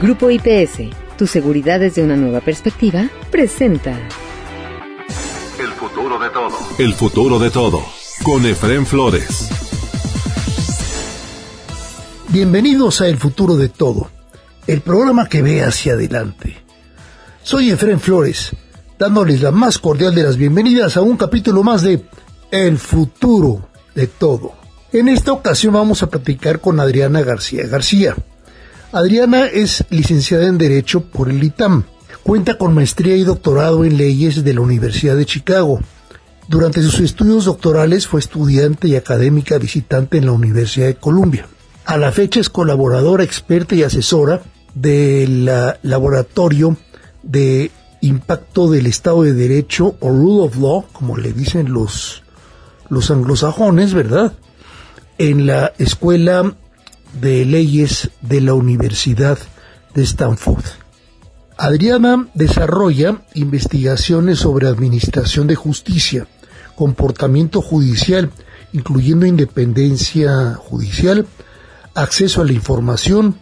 Grupo IPS, tu seguridad desde una nueva perspectiva, presenta El futuro de todo. El futuro de todo, con Efraín Flores. Bienvenidos a El futuro de todo, el programa que ve hacia adelante. Soy Efraín Flores, dándoles la más cordial de las bienvenidas a un capítulo más de El futuro de todo. En esta ocasión vamos a platicar con Adriana García García. Adriana es licenciada en Derecho por el ITAM. Cuenta con maestría y doctorado en leyes de la Universidad de Chicago. Durante sus estudios doctorales fue estudiante y académica visitante en la Universidad de Columbia. A la fecha es colaboradora, experta y asesora del Laboratorio de Impacto del Estado de Derecho, o Rule of Law, como le dicen los anglosajones, ¿verdad?, en la Escuela de Leyes de la Universidad de Stanford. Adriana desarrolla investigaciones sobre administración de justicia, comportamiento judicial, incluyendo independencia judicial, acceso a la información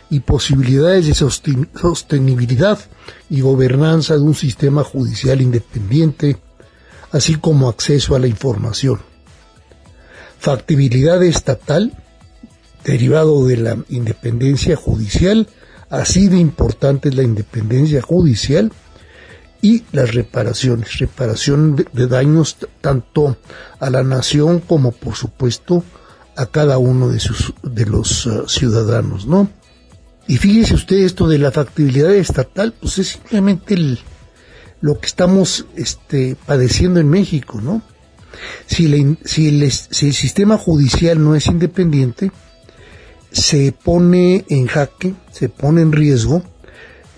y posibilidades de sostenibilidad y gobernanza de un sistema judicial independiente, así como acceso a la información. Factibilidad estatal, derivado de la independencia judicial, así de importante es la independencia judicial, y las reparaciones, reparación de daños tanto a la nación como, por supuesto, a cada uno de los ciudadanos, ¿no? Y fíjese usted, esto de la factibilidad estatal, pues es simplemente lo que estamos padeciendo en México, ¿no? Si el sistema judicial no es independiente, se pone en jaque, se pone en riesgo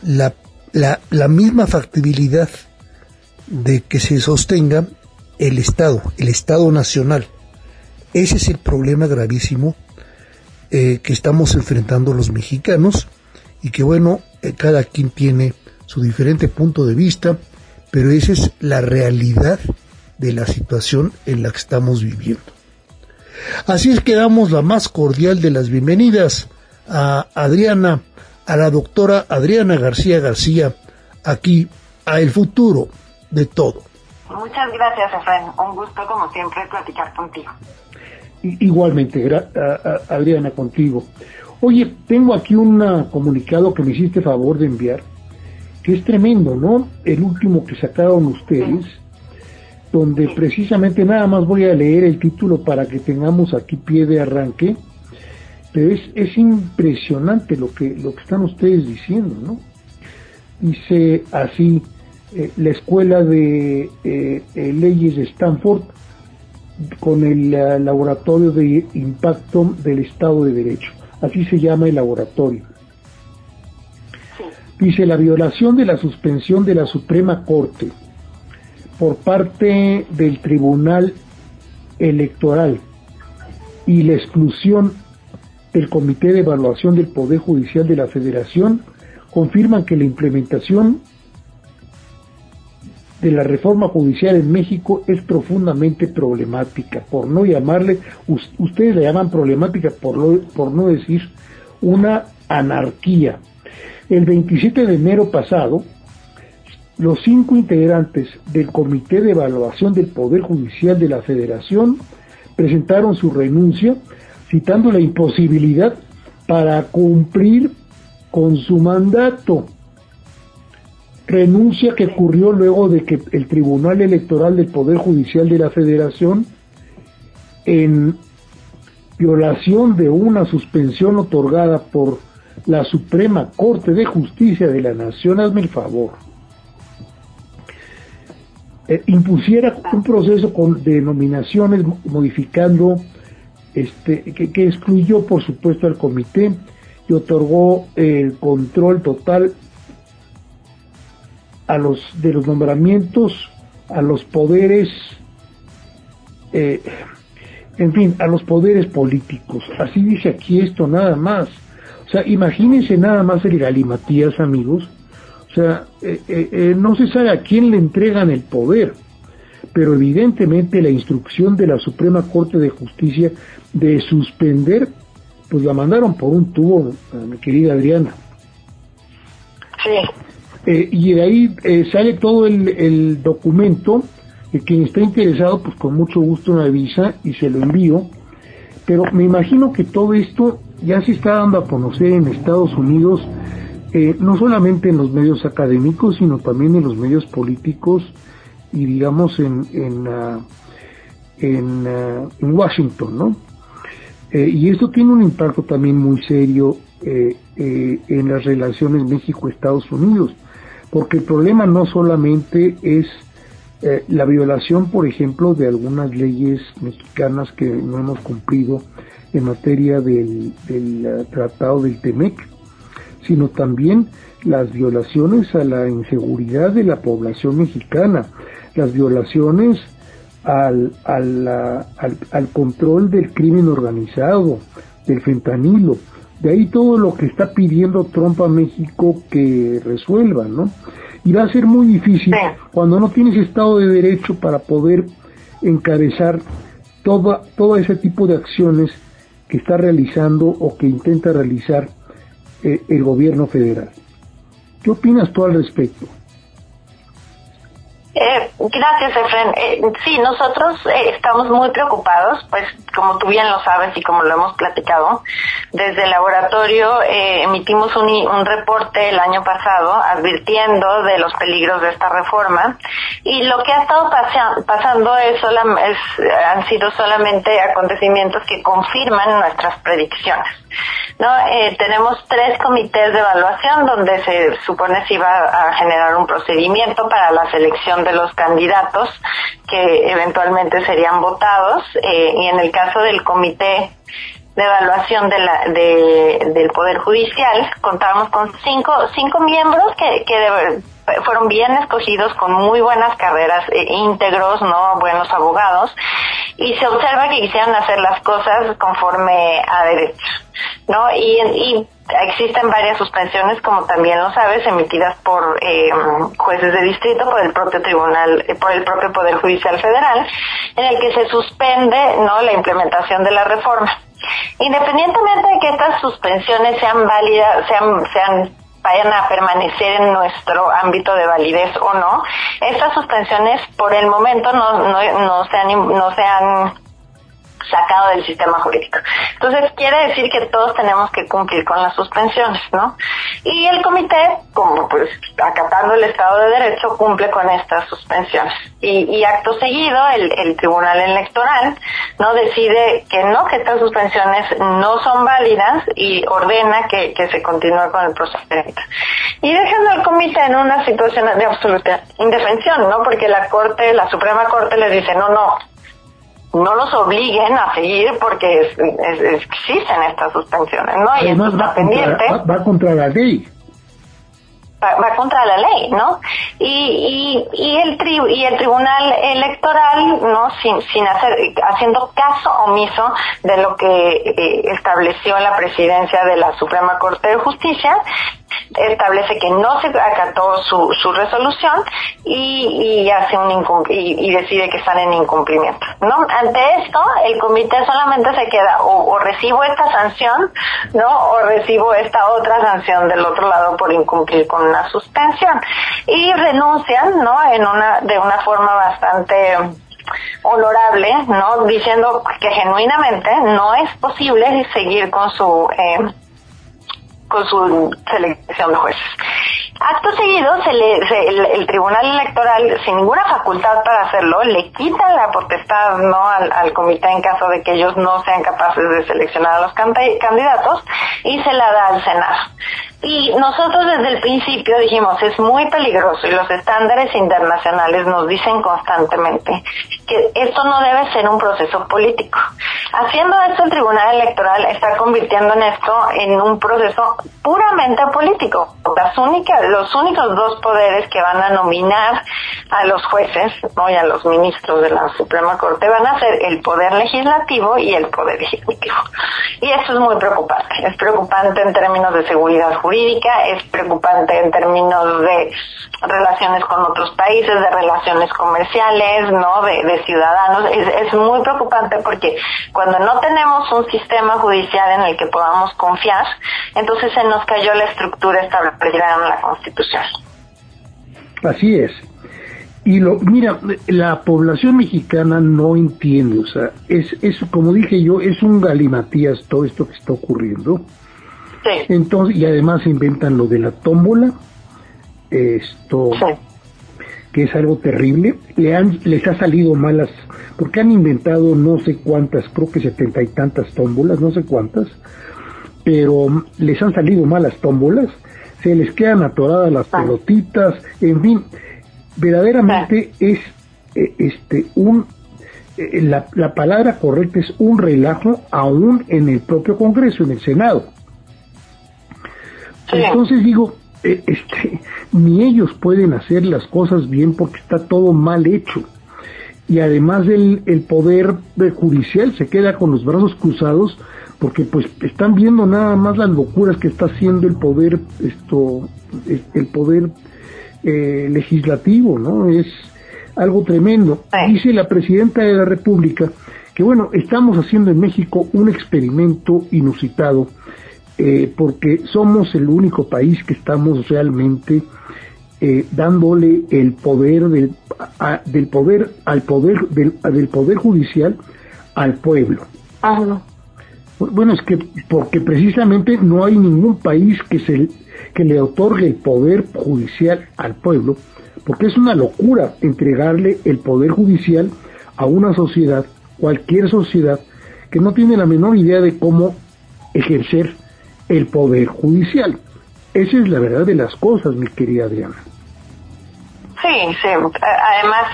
la misma factibilidad de que se sostenga el Estado nacional. Ese es el problema gravísimo que estamos enfrentando los mexicanos, y que bueno, cada quien tiene su diferente punto de vista, pero esa es la realidad de la situación en la que estamos viviendo. Así es que damos la más cordial de las bienvenidas a Adriana, a la doctora Adriana García García, aquí a El futuro de todo. Muchas gracias, Efraín. Un gusto, como siempre, platicar contigo. Igualmente, Adriana, contigo. Oye, tengo aquí un comunicado que me hiciste favor de enviar, que es tremendo, ¿no? El último que sacaron ustedes, donde precisamente nada más voy a leer el título para que tengamos aquí pie de arranque, pero es impresionante lo que están ustedes diciendo, ¿no? Dice así, la Escuela de Leyes de Stanford con el Laboratorio de Impacto del Estado de Derecho, así se llama el laboratorio. Dice: la violación de la suspensión de la Suprema Corte por parte del Tribunal Electoral y la exclusión del Comité de Evaluación del Poder Judicial de la Federación confirman que la implementación de la reforma judicial en México es profundamente problemática, por no llamarle, ustedes la llaman problemática, por no decir una anarquía. El 27 de enero pasado, los 5 integrantes del Comité de Evaluación del Poder Judicial de la Federación presentaron su renuncia, citando la imposibilidad para cumplir con su mandato. Renuncia que ocurrió luego de que el Tribunal Electoral del Poder Judicial de la Federación, en violación de una suspensión otorgada por la Suprema Corte de Justicia de la Nación, hazme el favor, impusiera un proceso de nominaciones modificando, que excluyó por supuesto al comité y otorgó el control total de los nombramientos a los poderes, a los poderes políticos. Así dice aquí esto, nada más. O sea, imagínense nada más el galimatías, amigos. O sea, no se sabe a quién le entregan el poder, pero evidentemente la instrucción de la Suprema Corte de Justicia de suspender, pues la mandaron por un tubo, mi querida Adriana. Y de ahí sale todo el documento. Quien está interesado, pues con mucho gusto me avisa y se lo envío. Pero me imagino que todo esto ya se está dando a conocer en Estados Unidos, no solamente en los medios académicos, sino también en los medios políticos y digamos en Washington, ¿no? Y esto tiene un impacto también muy serio en las relaciones México-Estados Unidos, porque el problema no solamente es la violación, por ejemplo, de algunas leyes mexicanas que no hemos cumplido en materia del tratado del TEMEC, sino también las violaciones a la inseguridad de la población mexicana, las violaciones al control del crimen organizado, del fentanilo. De ahí todo lo que está pidiendo Trump a México que resuelva, ¿no? Y va a ser muy difícil cuando no tienes Estado de Derecho para poder encabezar todo ese tipo de acciones que está realizando o que intenta realizar el gobierno federal. ¿Qué opinas tú al respecto? Gracias, Efren. Sí, nosotros estamos muy preocupados, pues como tú bien lo sabes y como lo hemos platicado, desde el laboratorio emitimos un reporte el año pasado advirtiendo de los peligros de esta reforma, y lo que ha estado pasando han sido solamente acontecimientos que confirman nuestras predicciones, ¿no? Tenemos 3 comités de evaluación donde se supone se iba a generar un procedimiento para la selección de los candidatos que eventualmente serían votados, y en el caso del comité de evaluación del Poder Judicial contábamos con cinco miembros que fueron bien escogidos, con muy buenas carreras, íntegros, no buenos abogados, y se observa que quisieran hacer las cosas conforme a derecho, ¿no? Y existen varias suspensiones, como también lo sabes, emitidas por jueces de distrito, por el propio tribunal, por el propio Poder Judicial Federal, en el que se suspende, ¿no?, la implementación de la reforma. Independientemente de que estas suspensiones sean válidas, vayan a permanecer en nuestro ámbito de validez o no, estas suspensiones por el momento no se han sacado del sistema jurídico. Entonces quiere decir que todos tenemos que cumplir con las suspensiones, ¿no? Y el comité, como pues acatando el Estado de Derecho, cumple con estas suspensiones. Y acto seguido el Tribunal Electoral no decide que estas suspensiones no son válidas y ordena que se continúe con el procedimiento. Y dejando al comité en una situación de absoluta indefensión, ¿no? Porque la Suprema Corte les dice, no los obliguen a seguir porque existen estas suspensiones, ¿no? Y además esto está pendiente. Va contra la ley. Va contra la ley, ¿no? Y el Tribunal Electoral, ¿no?, haciendo caso omiso de lo que estableció la presidencia de la Suprema Corte de Justicia, establece que no se acató su resolución y hace y decide que están en incumplimiento, ¿no? Ante esto, el comité solamente se queda o recibo esta sanción, ¿no?, o recibo esta otra sanción del otro lado por incumplir con una suspensión, y renuncian, ¿no?, de una forma bastante honorable, ¿no?, diciendo que genuinamente no es posible seguir con su selección de jueces. Acto seguido, el Tribunal Electoral, sin ninguna facultad para hacerlo, le quita la potestad, ¿no?, al comité en caso de que ellos no sean capaces de seleccionar a los candidatos, y se la da al Senado. Y nosotros desde el principio dijimos, es muy peligroso, y los estándares internacionales nos dicen constantemente que esto no debe ser un proceso político. Haciendo esto, el Tribunal Electoral está convirtiendo esto en un proceso puramente político. Los únicos 2 poderes que van a nominar a los jueces, ¿no?, y a los ministros de la Suprema Corte van a ser el Poder Legislativo y el Poder Ejecutivo. Y eso es muy preocupante. Es preocupante en términos de seguridad jurídica, es preocupante en términos de relaciones con otros países, de relaciones comerciales, ¿no?, de ciudadanos. Es muy preocupante porque cuando no tenemos un sistema judicial en el que podamos confiar, entonces se nos cayó la estructura establecida en la Constitución. constitución. Así es. Y mira, la población mexicana no entiende, o sea, es como dije yo, es un galimatías todo esto que está ocurriendo. Sí. Entonces, y además inventan lo de la tómbola, esto, sí, que es algo terrible. Les ha salido malas, porque han inventado no sé cuántas, creo que 70 y tantas tómbolas, no sé cuántas, pero les han salido malas tómbolas, se les quedan atoradas las pelotitas, en fin, verdaderamente es la palabra correcta es un relajo aún en el propio Congreso, en el Senado. Sí. Entonces digo, ni ellos pueden hacer las cosas bien porque está todo mal hecho. Y además el poder judicial se queda con los brazos cruzados porque pues están viendo nada más las locuras que está haciendo el poder legislativo, ¿no? Es algo tremendo. Sí. Dice la presidenta de la República que bueno, estamos haciendo en México un experimento inusitado, porque somos el único país que estamos realmente dándole el poder del poder judicial al pueblo. Ajá. Bueno, es que porque precisamente no hay ningún país que le otorgue el poder judicial al pueblo, porque es una locura entregarle el poder judicial a una sociedad, cualquier sociedad, que no tiene la menor idea de cómo ejercer el poder judicial. Esa es la verdad de las cosas, mi querida Adriana. Sí, además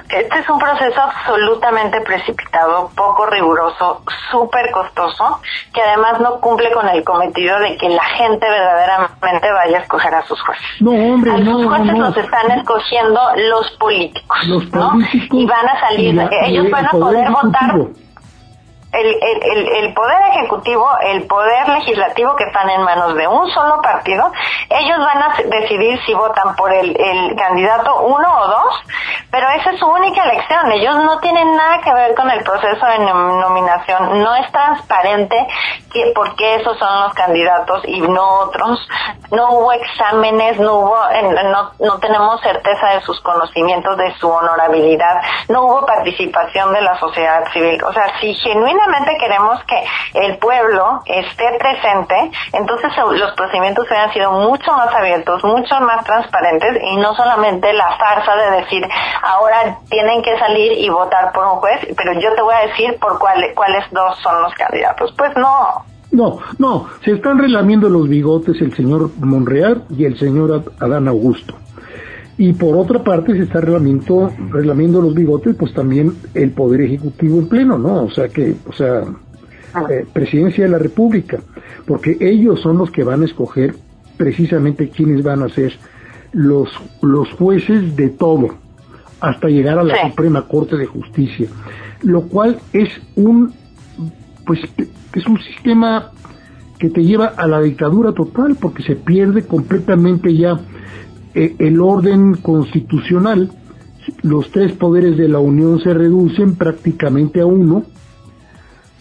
este es un proceso absolutamente precipitado, poco riguroso, súper costoso, que además no cumple con el cometido de que la gente verdaderamente vaya a escoger a sus jueces. No, hombre, los jueces los están escogiendo los políticos, ¿no? Y van a salir, ellos van a poder votar. El poder ejecutivo, el poder legislativo, que están en manos de un solo partido, ellos van a decidir si votan por el candidato 1 o 2, pero esa es su única elección. Ellos no tienen nada que ver con el proceso de nominación. No es transparente por qué esos son los candidatos y no otros. No hubo exámenes, no tenemos certeza de sus conocimientos, de su honorabilidad. No hubo participación de la sociedad civil. O sea, si genuinamente queremos que el pueblo esté presente, entonces los procedimientos hubieran sido mucho más abiertos, mucho más transparentes, y no solamente la farsa de decir ahora tienen que salir y votar por un juez, pero yo te voy a decir por cuáles dos son los candidatos. Pues no, se están relamiendo los bigotes el señor Monreal y el señor Adán Augusto. Y por otra parte se está relamiendo los bigotes, pues también el Poder Ejecutivo en pleno, ¿no? Presidencia de la República, porque ellos son los que van a escoger precisamente quiénes van a ser los jueces de todo, hasta llegar a la Suprema Corte de Justicia, lo cual es un sistema que te lleva a la dictadura total, porque se pierde completamente ya el orden constitucional. Los tres poderes de la Unión se reducen prácticamente a uno,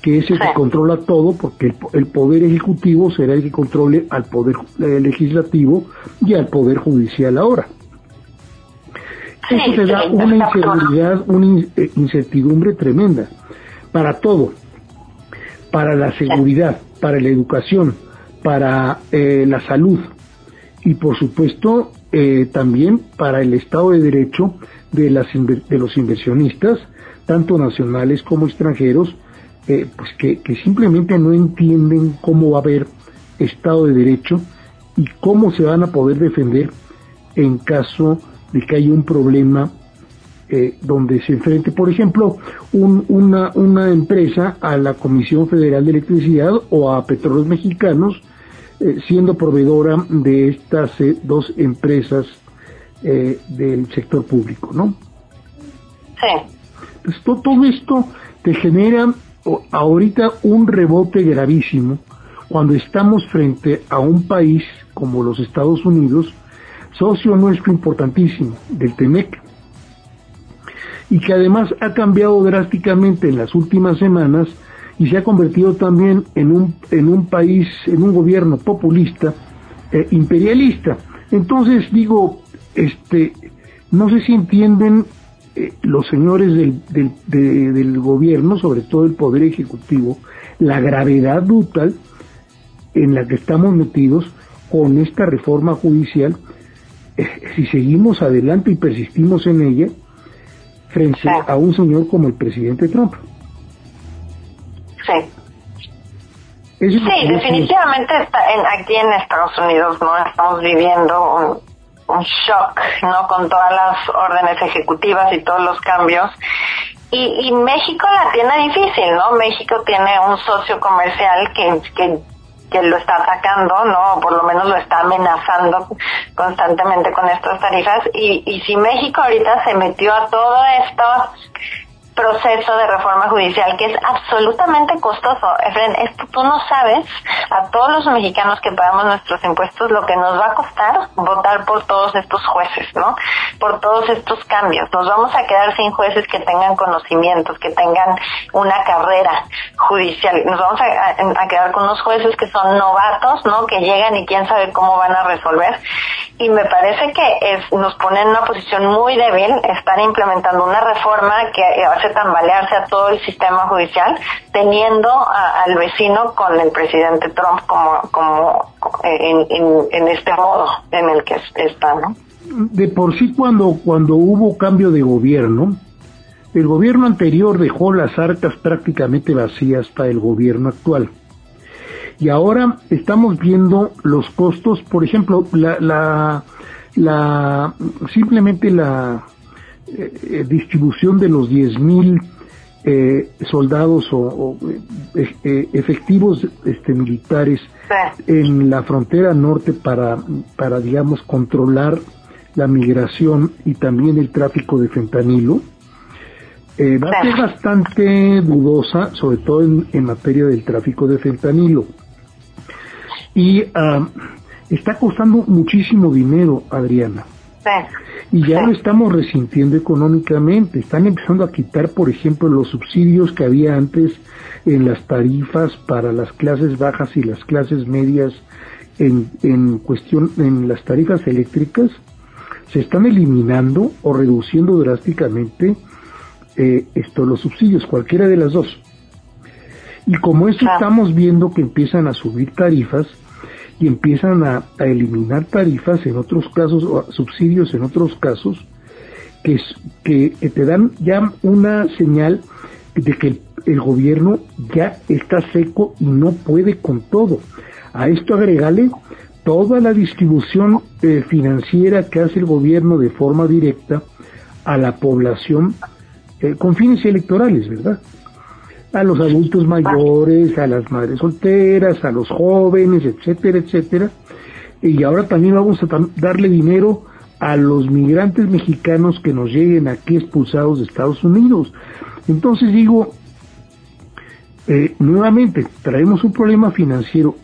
que es el que controla todo, porque el poder ejecutivo será el que controle al poder legislativo y al poder judicial ahora. Eso te da una inseguridad, una incertidumbre tremenda para todo, para la seguridad, para la educación, para la salud y por supuesto también para el Estado de Derecho de los inversionistas, tanto nacionales como extranjeros, pues que simplemente no entienden cómo va a haber Estado de Derecho y cómo se van a poder defender en caso de que haya un problema donde se enfrente, por ejemplo, una empresa a la Comisión Federal de Electricidad o a Petróleos Mexicanos, siendo proveedora de estas dos empresas del sector público, ¿no? Sí. Pues todo esto te genera ahorita un rebote gravísimo cuando estamos frente a un país como los Estados Unidos, socio nuestro importantísimo del TEMEC, y que además ha cambiado drásticamente en las últimas semanas y se ha convertido también en un país, en un gobierno populista, imperialista. Entonces digo, no sé si entienden los señores del gobierno, sobre todo el Poder Ejecutivo, la gravedad brutal en la que estamos metidos con esta reforma judicial, si seguimos adelante y persistimos en ella, frente a un señor como el presidente Trump. Sí. Definitivamente aquí en Estados Unidos no estamos viviendo un shock, ¿no? Con todas las órdenes ejecutivas y todos los cambios. Y México la tiene difícil, ¿no? México tiene un socio comercial que lo está atacando, ¿no? Por lo menos lo está amenazando constantemente con estas tarifas. Y si México ahorita se metió a todo esto proceso de reforma judicial que es absolutamente costoso. Efren, esto tú no sabes, a todos los mexicanos que pagamos nuestros impuestos, lo que nos va a costar votar por todos estos jueces, ¿no? Por todos estos cambios. Nos vamos a quedar sin jueces que tengan conocimientos, que tengan una carrera judicial. Nos vamos a quedar con unos jueces que son novatos, ¿no? Que llegan y quién sabe cómo van a resolver. Y me parece que nos pone en una posición muy débil. Están implementando una reforma que hace tambalearse a todo el sistema judicial, teniendo al vecino con el presidente Trump como en este modo en el que está, ¿no? De por sí, cuando hubo cambio de gobierno, el gobierno anterior dejó las arcas prácticamente vacías para el gobierno actual. Y ahora estamos viendo los costos, por ejemplo, simplemente la distribución de los 10,000 soldados o efectivos militares en la frontera norte para digamos controlar la migración y también el tráfico de fentanilo, va a ser bastante dudosa, sobre todo en materia del tráfico de fentanilo. Y está costando muchísimo dinero, Adriana. Y ya lo estamos resintiendo económicamente. Están empezando a quitar, por ejemplo, los subsidios que había antes en las tarifas para las clases bajas y las clases medias en las tarifas eléctricas. Se están eliminando o reduciendo drásticamente los subsidios, cualquiera de las dos. Y como esto estamos viendo que empiezan a subir tarifas y empiezan a eliminar tarifas en otros casos, o subsidios en otros casos, que te dan ya una señal de que el gobierno ya está seco y no puede con todo. A esto agregale toda la distribución financiera que hace el gobierno de forma directa a la población con fines electorales, ¿verdad? A los adultos mayores, a las madres solteras, a los jóvenes, etcétera, etcétera. Y ahora también vamos a darle dinero a los migrantes mexicanos que nos lleguen aquí expulsados de Estados Unidos. Entonces digo, nuevamente, traemos un problema financiero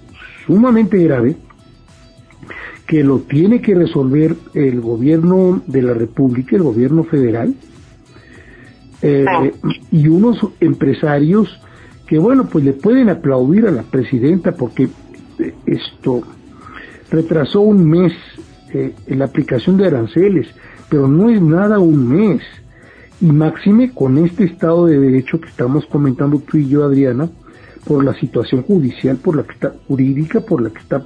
sumamente grave que lo tiene que resolver el gobierno de la República, el gobierno federal, y unos empresarios que, bueno, pues le pueden aplaudir a la presidenta porque esto retrasó un mes en la aplicación de aranceles, pero no es nada un mes, y máxime con este Estado de Derecho que estamos comentando tú y yo, Adriana, por la situación judicial, jurídica por la que está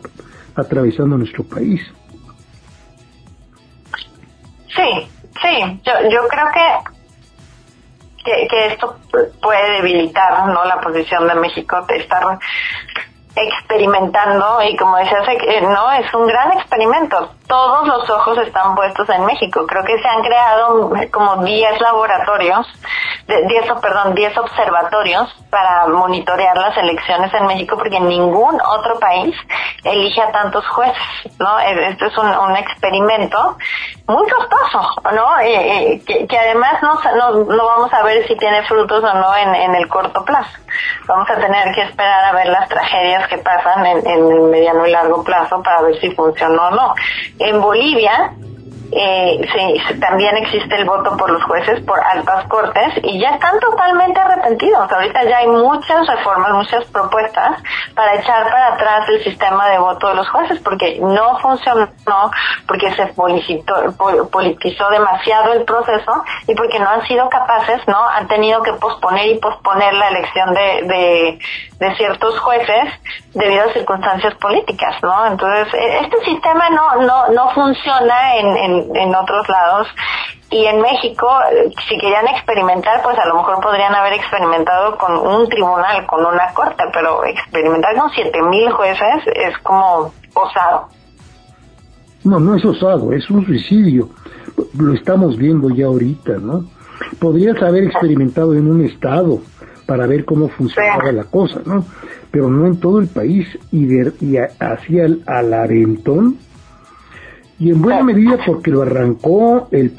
atravesando nuestro país. Sí, yo creo que esto puede debilitar, ¿no?, la posición de México, de estar experimentando, y como decías, no, es un gran experimento. Todos los ojos están puestos en México. Creo que se han creado como 10 laboratorios, 10 observatorios para monitorear las elecciones en México, porque ningún otro país elige a tantos jueces, ¿no? Esto es un experimento muy costoso, ¿no? Que además no vamos a ver si tiene frutos o no en el corto plazo. Vamos a tener que esperar a ver las tragedias que pasan en el mediano y largo plazo para ver si funciona o no. En Bolivia, también existe el voto por los jueces, por altas cortes, y ya están totalmente arrepentidos. Ahorita ya hay muchas reformas, muchas propuestas para echar para atrás el sistema de voto de los jueces, porque no funcionó, porque se politizó demasiado el proceso y porque no han sido capaces, ¿no? Han tenido que posponer la elección de ciertos jueces debido a circunstancias políticas, ¿no? Entonces, este sistema no funciona en otros lados. Y en México, si querían experimentar, pues a lo mejor podrían haber experimentado con un tribunal, con una corte, pero experimentar con 7,000 jueces es como osado. No es osado, es un suicidio. Lo estamos viendo ya ahorita, ¿no? Podrías haber experimentado en un estado para ver cómo funcionaba la cosa, ¿no? Pero no en todo el país, y hacia al aventón. Y en buena medida porque lo arrancó el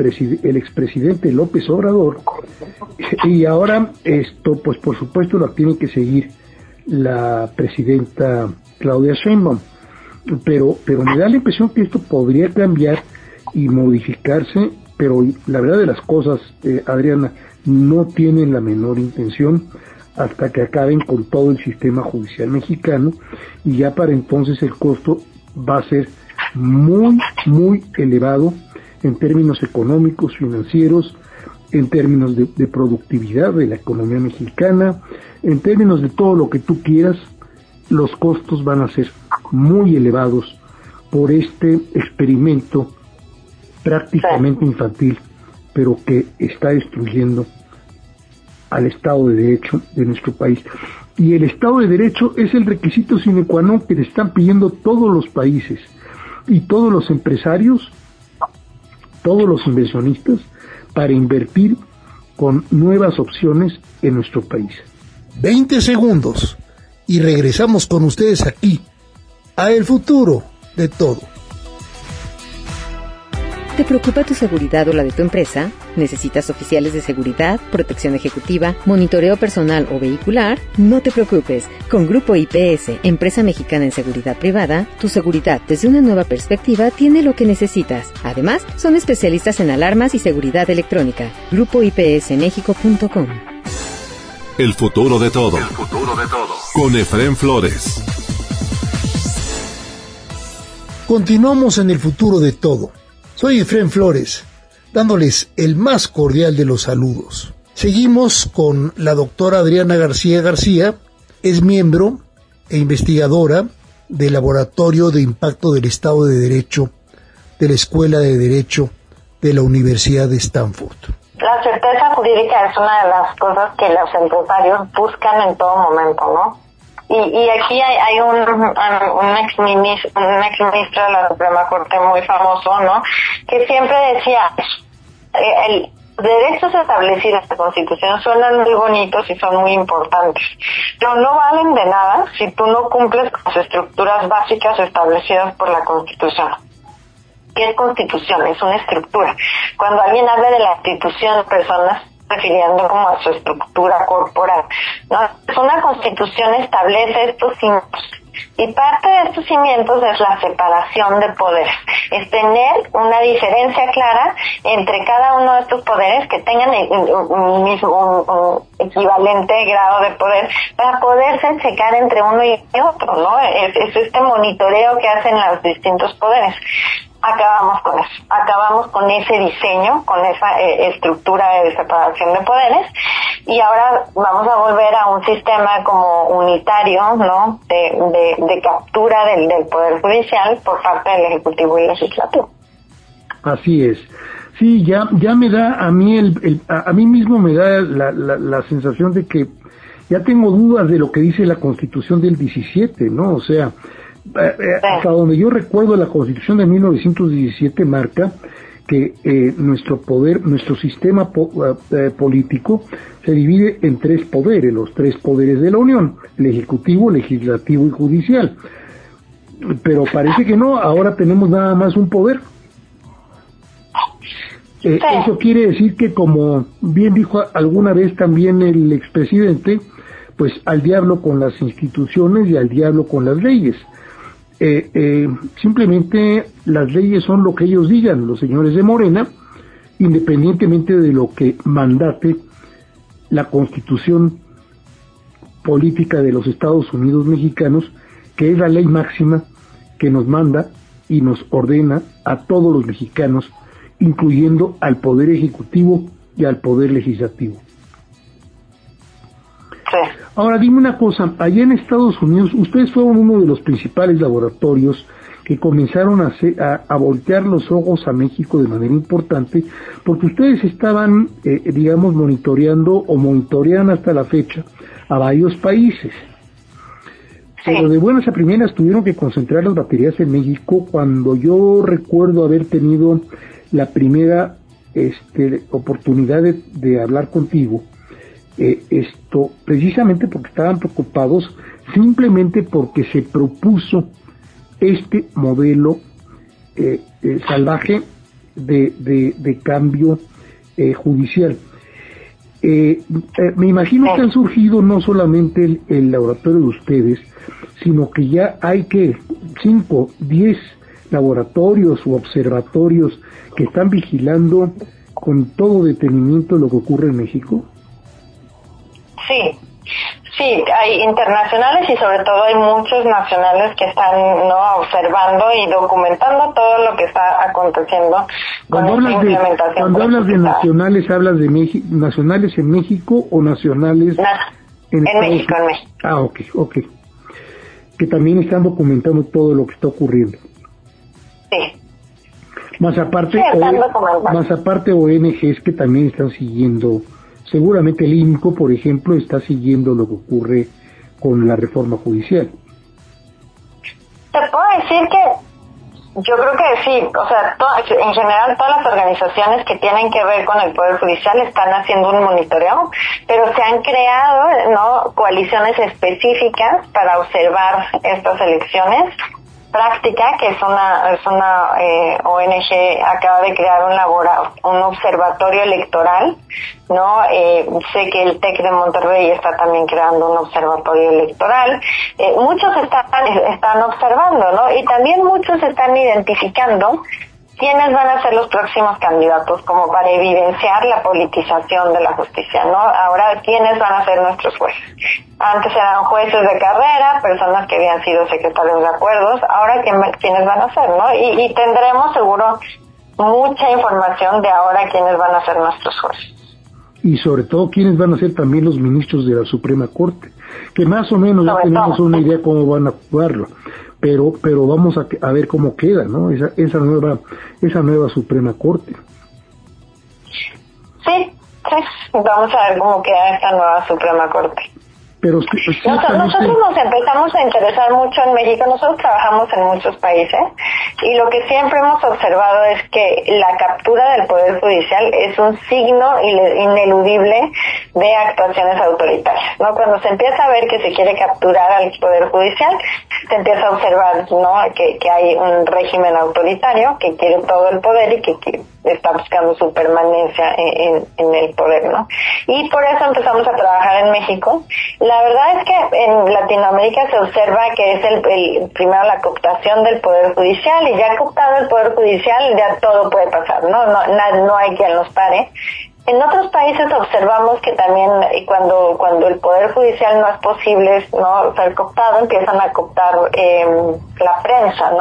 expresidente López Obrador, y ahora esto, pues por supuesto lo tiene que seguir la presidenta Claudia Sheinbaum, pero me da la impresión que esto podría cambiar y modificarse, pero la verdad de las cosas, Adriana, no tienen la menor intención hasta que acaben con todo el sistema judicial mexicano, y ya para entonces el costo va a ser muy, muy elevado en términos económicos, financieros, en términos de productividad de la economía mexicana, en términos de todo lo que tú quieras. Los costos van a ser muy elevados por este experimento prácticamente infantil, pero que está destruyendo al Estado de Derecho de nuestro país. Y el Estado de Derecho es el requisito sine qua non que le están pidiendo todos los países y todos los empresarios, todos los inversionistas, para invertir con nuevas opciones en nuestro país. 20 segundos y regresamos con ustedes aquí a El Futuro de Todo. ¿Te preocupa tu seguridad o la de tu empresa? ¿Necesitas oficiales de seguridad, protección ejecutiva, monitoreo personal o vehicular? No te preocupes. Con Grupo IPS, empresa mexicana en seguridad privada, tu seguridad desde una nueva perspectiva tiene lo que necesitas. Además, son especialistas en alarmas y seguridad electrónica. GrupoIPSMexico.com. El futuro de todo. El futuro de todo. Con Efrén Flores. Continuamos en El Futuro de Todo. Soy Efrén Flores, dándoles el más cordial de los saludos. Seguimos con la doctora Adriana García García, es miembro e investigadora del Laboratorio de Impacto del Estado de Derecho de la Escuela de Derecho de la Universidad de Stanford. La certeza jurídica es una de las cosas que los empresarios buscan en todo momento, ¿no? Y aquí hay un ex ministro de la Suprema Corte muy famoso, ¿no? Que siempre decía, el derechos establecidos en la Constitución suenan muy bonitos y son muy importantes, pero no valen de nada si tú no cumples con las estructuras básicas establecidas por la Constitución. ¿Qué es Constitución? Es una estructura. Cuando alguien habla de la institución de personas, refiriendo como a su estructura corporal, ¿no? Una Constitución establece estos cimientos, y parte de estos cimientos es la separación de poderes, es tener una diferencia clara entre cada uno de estos poderes, que tengan un equivalente grado de poder para poderse checar entre uno y otro, ¿no? Es este monitoreo que hacen los distintos poderes. Acabamos con ese diseño, con esa estructura de separación de poderes, y ahora vamos a volver a un sistema como unitario, ¿no? De captura del poder judicial por parte del Ejecutivo y Legislativo. Así es. Sí, ya me da a mí a mí mismo me da la sensación de que ya tengo dudas de lo que dice la Constitución del 17, ¿no? O sea, hasta donde yo recuerdo, la Constitución de 1917 marca que nuestro sistema político se divide en tres poderes, los tres poderes de la Unión: el Ejecutivo, Legislativo y Judicial. Pero parece que no, ahora tenemos nada más un poder. Eso quiere decir que, como bien dijo alguna vez también el expresidente, pues al diablo con las instituciones y al diablo con las leyes. simplemente las leyes son lo que ellos digan, los señores de Morena, independientemente de lo que mandate la Constitución Política de los Estados Unidos Mexicanos, que es la ley máxima que nos manda y nos ordena a todos los mexicanos, incluyendo al Poder Ejecutivo y al Poder Legislativo. Sí. Ahora dime una cosa, allá en Estados Unidos, ustedes fueron uno de los principales laboratorios que comenzaron a voltear los ojos a México de manera importante, porque ustedes estaban, digamos, monitoreando o monitorean hasta la fecha a varios países. Pero de buenas a primeras tuvieron que concentrar las baterías en México, cuando yo recuerdo haber tenido la primera oportunidad de hablar contigo, precisamente porque estaban preocupados, simplemente porque se propuso este modelo salvaje de cambio judicial. Me imagino que han surgido no solamente el laboratorio de ustedes, sino que ya hay 5, 10 laboratorios u observatorios que están vigilando con todo detenimiento lo que ocurre en México. Sí, hay internacionales y sobre todo hay muchos nacionales que están observando y documentando todo lo que está aconteciendo con esta implementación. Cuando hablas de nacionales, ¿hablas de nacionales en México o nacionales en México? En México. Ah, ok. Que también están documentando todo lo que está ocurriendo. Sí. Más aparte ONGs que también están siguiendo. Seguramente el INCO, por ejemplo, está siguiendo lo que ocurre con la reforma judicial. Te puedo decir que yo creo que sí, o sea, en general todas las organizaciones que tienen que ver con el Poder Judicial están haciendo un monitoreo, pero se han creado coaliciones específicas para observar estas elecciones. Práctica, que es una ONG, acaba de crear un observatorio electoral, sé que el TEC de Monterrey está también creando un observatorio electoral. Muchos están observando, y también muchos están identificando quiénes van a ser los próximos candidatos, como para evidenciar la politización de la justicia, Ahora, quiénes van a ser nuestros jueces. Antes eran jueces de carrera, personas que habían sido secretarios de acuerdos, ahora quiénes van a ser, Y tendremos seguro mucha información de ahora quiénes van a ser nuestros jueces. Y sobre todo quiénes van a ser también los ministros de la Suprema Corte, que más o menos ya tenemos una idea cómo van a jugarlo. Pero vamos a ver cómo queda, esa nueva Suprema Corte. Sí, vamos a ver cómo queda esta nueva Suprema Corte. Pero nosotros nos empezamos a interesar mucho en México. Nosotros trabajamos en muchos países y lo que siempre hemos observado es que la captura del Poder Judicial es un signo ineludible de actuaciones autoritarias, Cuando se empieza a ver que se quiere capturar al Poder Judicial, se empieza a observar, que hay un régimen autoritario que quiere todo el poder y que está buscando su permanencia en el poder, Y por eso empezamos a trabajar en México. La verdad es que en Latinoamérica se observa que es primero la cooptación del Poder Judicial, y ya cooptado el Poder Judicial ya todo puede pasar, no hay quien los pare. En otros países observamos que también cuando el Poder Judicial no es posible ser cooptado, empiezan a cooptar la prensa,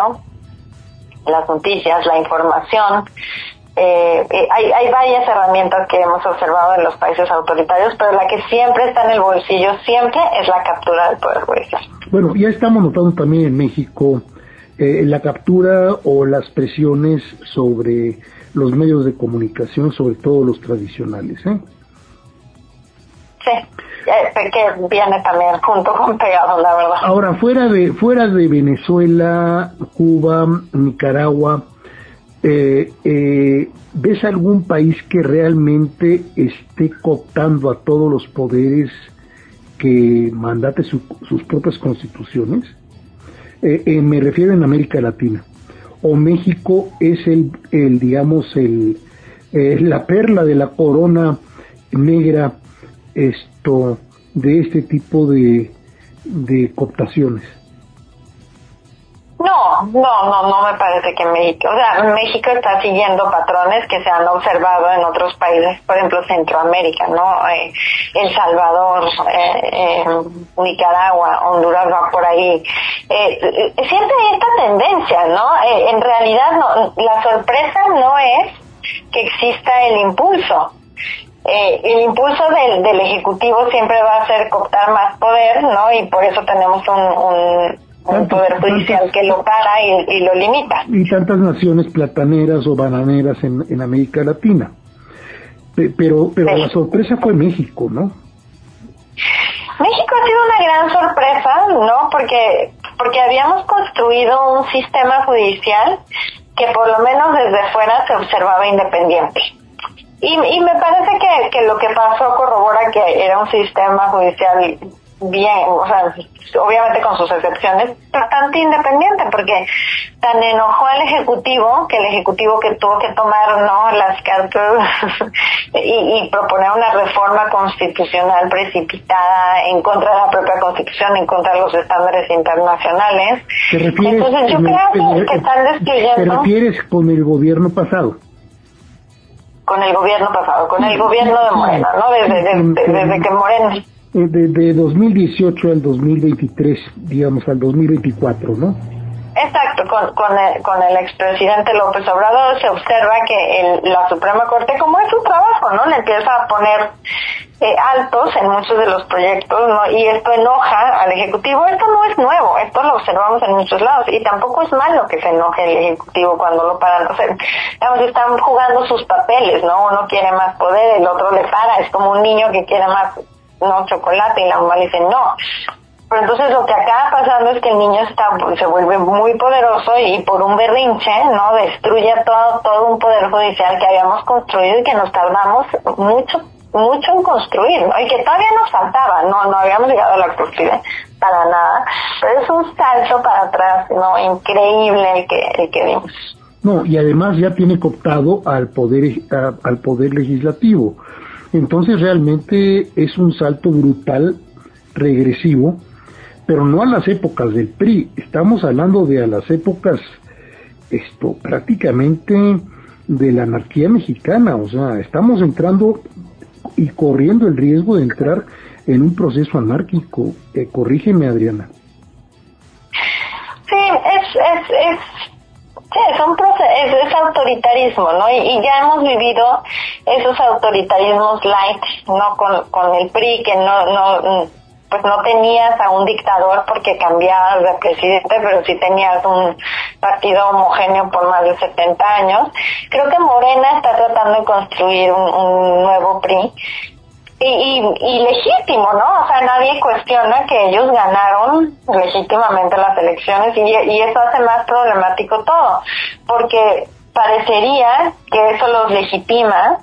las noticias, la información. Hay varias herramientas que hemos observado en los países autoritarios, pero la que siempre está en el bolsillo, siempre, es la captura del Poder Judicial. Bueno, ya estamos notando también en México la captura o las presiones sobre los medios de comunicación, sobre todo los tradicionales, Sí, que viene también junto con pegado, la verdad. Ahora, fuera de Venezuela, Cuba, Nicaragua, ¿ves algún país que realmente esté cooptando a todos los poderes que mandate sus propias constituciones? Me refiero en América Latina. ¿O México es la perla de la corona negra de este tipo de cooptaciones? No me parece que México, México está siguiendo patrones que se han observado en otros países, por ejemplo Centroamérica, ¿no? El Salvador, Nicaragua, Honduras va por ahí. Siempre hay esta tendencia, ¿no? En realidad la sorpresa no es que exista el impulso. El impulso del Ejecutivo siempre va a ser cooptar más poder, ¿no? Y por eso tenemos un poder judicial que lo para y lo limita. Y tantas naciones plataneras o bananeras en América Latina. Pero sí. La sorpresa fue México, ¿no? México ha sido una gran sorpresa, ¿no? Porque habíamos construido un sistema judicial que por lo menos desde fuera se observaba independiente. Y me parece que lo que pasó corrobora que era un sistema judicial bien, obviamente con sus excepciones, bastante independiente, porque tan enojó al Ejecutivo, que el Ejecutivo que tuvo que tomar, ¿no?, las cartas y proponer una reforma constitucional precipitada en contra de la propia Constitución, en contra de los estándares internacionales. Entonces yo creo que están destruyendo... ¿Te refieres con el gobierno pasado? Con el gobierno pasado, con el gobierno de Morena, ¿no? Desde que Morena... De 2018 al 2023, digamos, al 2024, ¿no? Exacto, con el expresidente López Obrador se observa que la Suprema Corte, como es su trabajo, ¿no?, le empieza a poner altos en muchos de los proyectos, ¿no? Y esto enoja al Ejecutivo. Esto no es nuevo, esto lo observamos en muchos lados, y tampoco es malo que se enoje el Ejecutivo cuando lo paran. O sea, digamos, están jugando sus papeles, ¿no? Uno quiere más poder, el otro le para, es como un niño que quiere más, no, chocolate, y la mamá le dice no. Pero entonces lo que acaba pasando es que el niño se vuelve muy poderoso y por un berrinche, ¿no?, destruye todo un poder judicial que habíamos construido y que nos tardamos mucho en construir, ¿no? Y que todavía nos faltaba, no habíamos llegado a la cúspide para nada, pero es un salto para atrás, ¿no?, increíble el que dimos. No, y además ya tiene cooptado al poder legislativo. Entonces realmente es un salto brutal, regresivo, pero no a las épocas del PRI, estamos hablando de a las épocas prácticamente de la anarquía mexicana. O sea, estamos entrando y corriendo el riesgo de entrar en un proceso anárquico. Corrígeme, Adriana. Sí, es autoritarismo, ¿no? Y ya hemos vivido esos autoritarismos light, ¿no? Con el PRI, que pues no tenías a un dictador porque cambiabas de presidente, pero sí tenías un partido homogéneo por más de 70 años. Creo que Morena está tratando de construir un nuevo PRI. Y legítimo, ¿no? O sea, nadie cuestiona que ellos ganaron legítimamente las elecciones, y eso hace más problemático todo, porque parecería que eso los legitima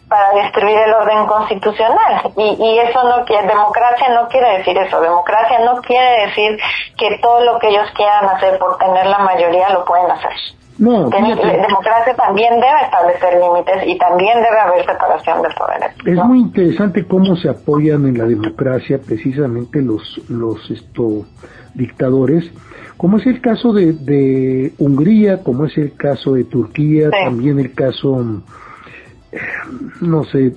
para destruir el orden constitucional, y eso democracia no quiere decir eso. Democracia no quiere decir que todo lo que ellos quieran hacer por tener la mayoría lo pueden hacer. No, democracia también debe establecer límites y también debe haber separación de poderes, ¿no? Es muy interesante cómo se apoyan en la democracia precisamente los dictadores, como es el caso de Hungría, como es el caso de Turquía, sí. También el caso, no sé,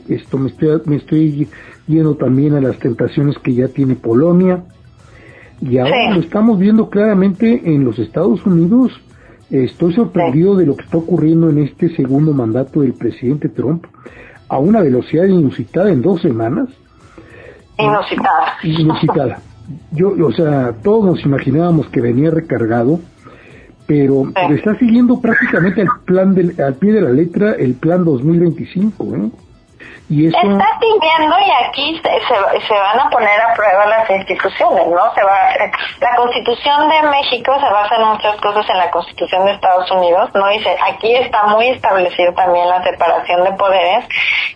me estoy yendo también a las tentaciones que ya tiene Polonia, y ahora sí. Lo estamos viendo claramente en los Estados Unidos. Estoy sorprendido de lo que está ocurriendo en este segundo mandato del presidente Trump a una velocidad inusitada en 2 semanas. Inusitada. Todos nos imaginábamos que venía recargado, pero está siguiendo prácticamente al pie de la letra el plan 2025, ¿eh? Y eso... Está siguiendo, y aquí se van a poner a prueba las instituciones, ¿no? La Constitución de México se basa en muchas cosas en la Constitución de Estados Unidos, ¿no? Y aquí está muy establecido también la separación de poderes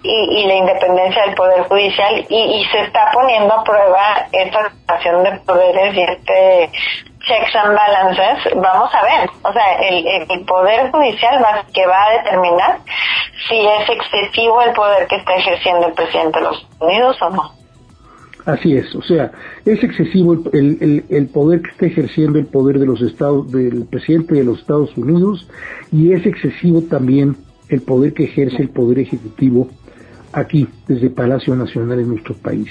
y la independencia del Poder Judicial, y se está poniendo a prueba esta separación de poderes y checks and balances. Vamos a ver, o sea, el Poder Judicial que va a determinar si es excesivo el poder que está ejerciendo el presidente de los Estados Unidos o no. Así es, o sea, es excesivo el poder que está ejerciendo el poder de los estados, del presidente de los Estados Unidos, y es excesivo también el poder que ejerce el poder ejecutivo aquí, desde Palacio Nacional en nuestro país.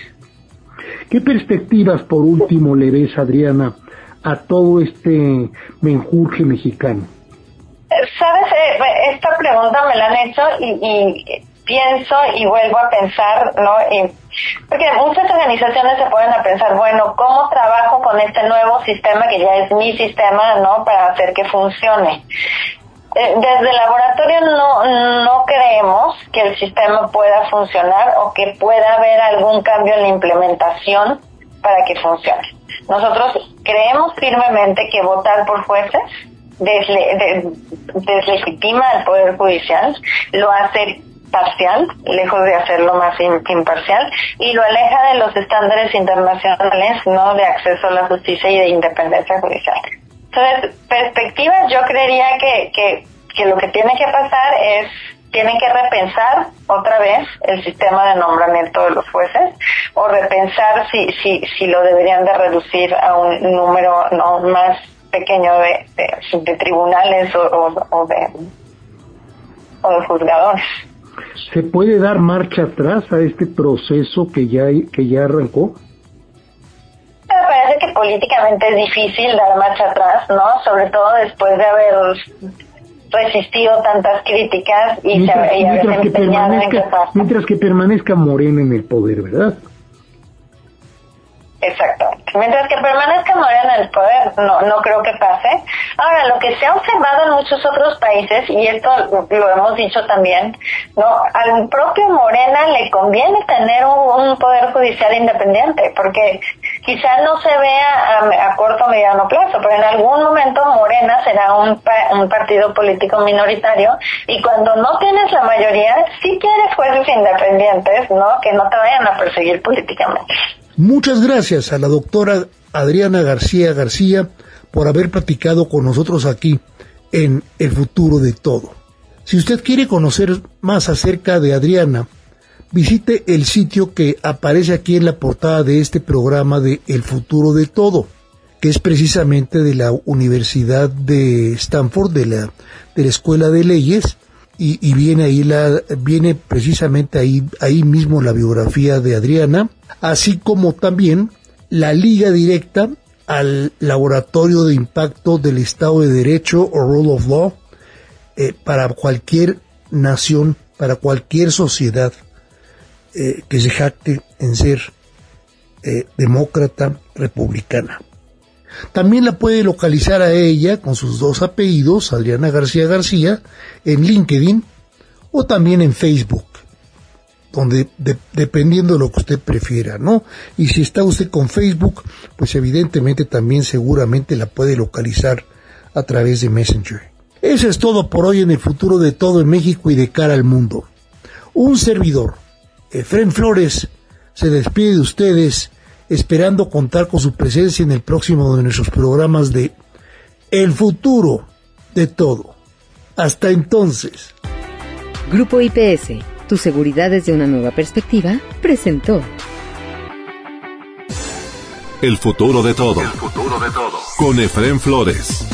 ¿Qué perspectivas, por último, le ves, Adriana, a todo este menjurje mexicano? Sabes, esta pregunta me la han hecho y pienso y vuelvo a pensar, ¿no? Porque muchas organizaciones se ponen a pensar, bueno, ¿cómo trabajo con este nuevo sistema que ya es mi sistema, ¿no? Para hacer que funcione. Desde el laboratorio no creemos que el sistema pueda funcionar o que pueda haber algún cambio en la implementación para que funcione. Nosotros creemos firmemente que votar por jueces deslegitima al Poder Judicial, lo hace parcial, lejos de hacerlo más imparcial, y lo aleja de los estándares internacionales, ¿no?, de acceso a la justicia y de independencia judicial. Entonces, perspectivas, yo creería que lo que tiene que pasar es, tienen que repensar otra vez el sistema de nombramiento de los jueces, o repensar si lo deberían de reducir a un número no más pequeño de tribunales o de juzgadores. ¿Se puede dar marcha atrás a este proceso que ya arrancó? Me parece que políticamente es difícil dar marcha atrás, ¿no? Sobre todo después de haber resistido tantas críticas y mientras que permanezca Morena en el poder, ¿verdad? Exactamente. Mientras que permanezca Morena en el poder, no creo que pase. Ahora, lo que se ha observado en muchos otros países, y esto lo hemos dicho también, no, al propio Morena le conviene tener un poder judicial independiente, porque quizá no se vea a corto o mediano plazo, pero en algún momento Morena será un partido político minoritario, y cuando no tienes la mayoría, sí quieres jueces independientes, ¿no?, que no te vayan a perseguir políticamente. Muchas gracias a la doctora Adriana García por haber platicado con nosotros aquí en El Futuro de Todo. Si usted quiere conocer más acerca de Adriana, visite el sitio que aparece aquí en la portada de este programa de El Futuro de Todo, que es precisamente de la Universidad de Stanford, de la Escuela de Leyes, y viene precisamente ahí mismo la biografía de Adriana, así como también la liga directa al Laboratorio de Impacto del Estado de Derecho o Rule of Law para cualquier nación, para cualquier sociedad que se jacte en ser demócrata republicana. También la puede localizar a ella con sus dos apellidos, Adriana García, en LinkedIn o también en Facebook, donde dependiendo de lo que usted prefiera, ¿no? Y si está usted con Facebook, pues evidentemente también seguramente la puede localizar a través de Messenger. Eso es todo por hoy en El Futuro de Todo en México y de cara al mundo. Un servidor, Efrén Flores, se despide de ustedes, esperando contar con su presencia en el próximo de nuestros programas de El Futuro de Todo. Hasta entonces. Grupo IPS, tu seguridad desde una nueva perspectiva, presentó El Futuro de Todo. El Futuro de Todo. Con Efrén Flores.